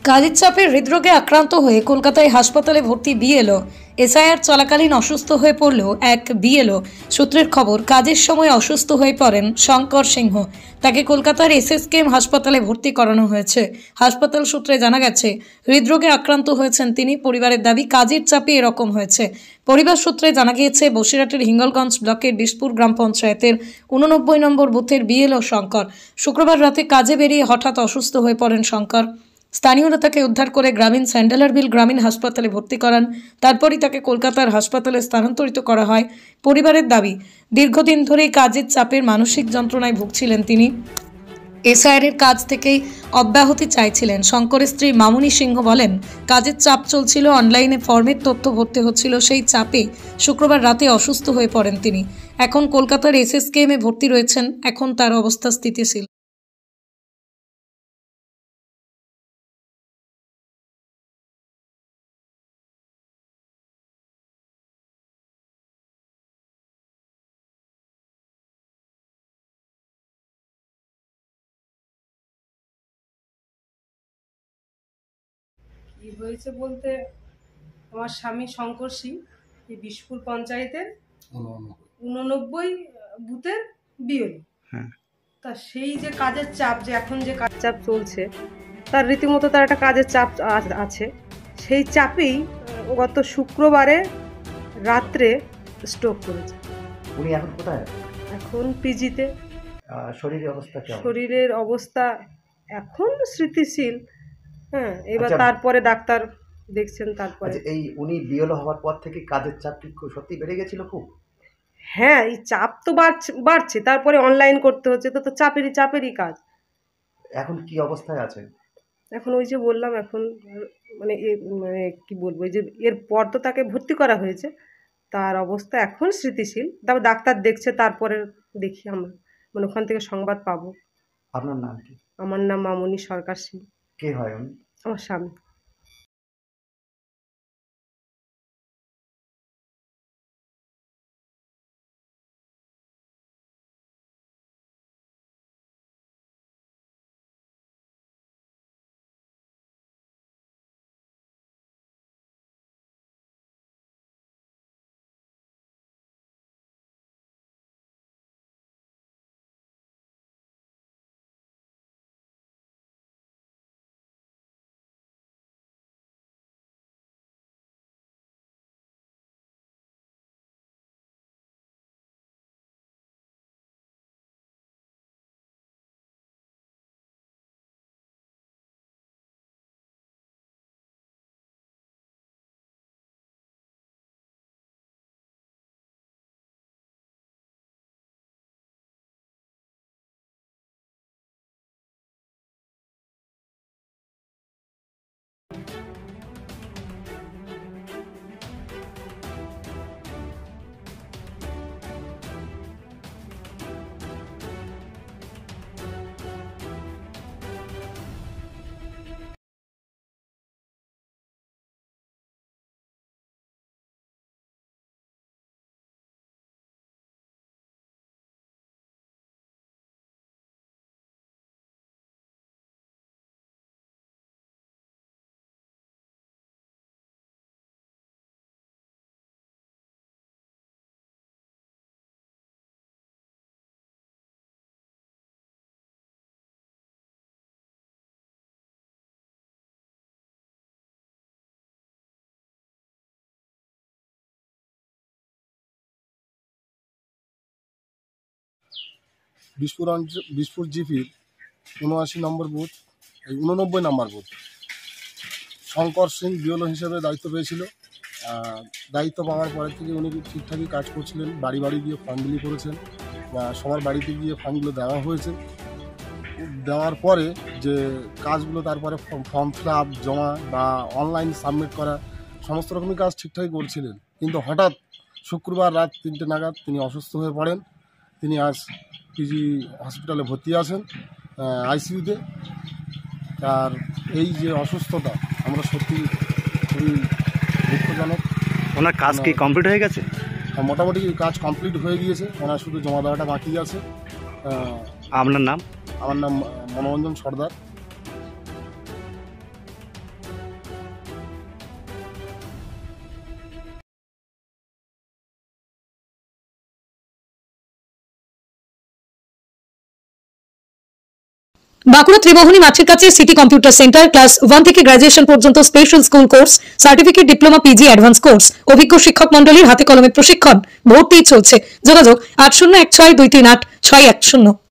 কাজের চাপে হৃদরোগে আক্রান্ত হয়ে কলকাতায় হাসপাতালে ভর্তি বিএলও। এসআইআর চলাকালীন অসুস্থ হয়ে পড়ল এক বিএলও। সূত্রের খবর, কাজের সময় অসুস্থ হয়ে পড়েন শঙ্কর সিংহ। তাকে কলকাতার এসএসকেএম হাসপাতালে ভর্তি করানো হয়েছে। হাসপাতাল সূত্রে জানা গেছে, হৃদরোগে আক্রান্ত হয়েছেন তিনি। পরিবারের দাবি, কাজের চাপে এরকম হয়েছে। পরিবার সূত্রে জানা গিয়েছে, বসিরহাটের হিঙ্গলগঞ্জ ব্লকের বিশপুর গ্রাম পঞ্চায়েতের 89 নম্বর বুথের বিএলও শঙ্কর শুক্রবার রাতে কাজে বেরিয়ে হঠাৎ অসুস্থ হয়ে পড়েন শঙ্কর। স্থানীয়রা তাকে উদ্ধার করে গ্রামীণ স্যান্ডেলারভিল গ্রামীণ হাসপাতালে ভর্তি করান। তারপরই তাকে কলকাতার হাসপাতালে স্থানান্তরিত করা হয়। পরিবারের দাবি, দীর্ঘদিন ধরেই কাজের চাপের মানসিক যন্ত্রণায় ভুগছিলেন তিনি। এসআইআরের কাজ থেকেই অব্যাহতি চাইছিলেন। শঙ্করের স্ত্রী মামুনি সিংহ বলেন, কাজের চাপ চলছিল, অনলাইনে ফর্মের তথ্য ভরতে হচ্ছিল, সেই চাপে শুক্রবার রাতে অসুস্থ হয়ে পড়েন তিনি। এখন কলকাতার এসএসকেএমে ভর্তি রয়েছেন। এখন তার অবস্থা স্থিতিশীল। কি হয়েছে বলতে, আমার স্বামী শঙ্কর সিং এই বিশপুর পঞ্চায়েতের 89 বুথের বিএলও। তা সেই যে কাজের চাপ, যে এখন যে কাজের চাপ চলছে, তার রীতিমতো তার একটা কাজের চাপ আছে। সেই চাপেই গত শুক্রবারে রাত্রে স্ট্রোক করেছে। উনি এখন কোথায়? এখন পিজিতে। শরীরের অবস্থা কেমন? শরীরের অবস্থা এখন স্থিতিশীল। হ্যাঁ, এবার আচ্ছা, তারপরে ডাক্তার দেখছেন। তারপরে এই উনি বিএলও হওয়ার পর থেকে কাজের চাপ কি সত্যি বেড়ে গেছিল খুব? হ্যাঁ, এই চাপ তো বাড়ছে। তারপরে অনলাইন করতে হচ্ছে, তো চাপেরই কাজ। এখন কি অবস্থায় আছে? এখন ওই যে বললাম, এখন মানে কি বলবো, এই যে এরপর তো তাকে ভর্তি করা হয়েছে, তার অবস্থা এখন স্থিতিশীল। তারপর ডাক্তার দেখছে, তারপরে দেখি আমরা মানে ওখান থেকে সংবাদ পাবো। আপনার নাম কি? আমার নাম মামুনি সরকার সিং। কে হয় উনি? আমার স্বামী। বিশপুর জিপির 79 নম্বর বুথ, এই 89 নম্বর বুথ, শঙ্কর সিং বিএলও হিসেবে দায়িত্ব পেয়েছিল। দায়িত্ব পাওয়ার পরে থেকে উনি ঠিকঠাকই কাজ করছিলেন। বাড়ি বাড়ি গিয়ে ফর্ম বিলি করেছেন, সবার বাড়িতে গিয়ে ফর্মগুলো দেওয়া হয়েছে। দেওয়ার পরে যে কাজগুলো, তারপরে ফর্ম ফিল আপ, জমা বা অনলাইন সাবমিট করা, সমস্ত রকমই কাজ ঠিকঠাকই করছিলেন। কিন্তু হঠাৎ শুক্রবার রাত 3টে নাগাদ তিনি অসুস্থ হয়ে পড়েন। তিনি আজ পিজি হসপিটালে ভর্তি আছেন, আইসিইউতে। আর এই যে অসুস্থতা, আমরা সত্যি খুবই দুঃখজনক। ওনার কাজ কি কমপ্লিট হয়ে গেছে? মোটামুটি কাজ কমপ্লিট হয়ে গিয়েছে, ওনার শুধু জমা দেওয়াটা বাকি আছে। আপনার নাম? আমার নাম মনোরঞ্জন সর্দার। বাঁকুড়া ত্রিমোহনী মাঠের কাছে সিটি কম্পিউটার সেন্টার ক্লাস 1 থেকে গ্রাজুয়েশন পর্যন্ত special school course, certificate, diploma, PG, advance course, অভিজ্ঞ শিক্ষক মন্ডলীর হাতে কলমে প্রশিক্ষণ, ভর্তি চলছে। যোগাযোগ 8016238610।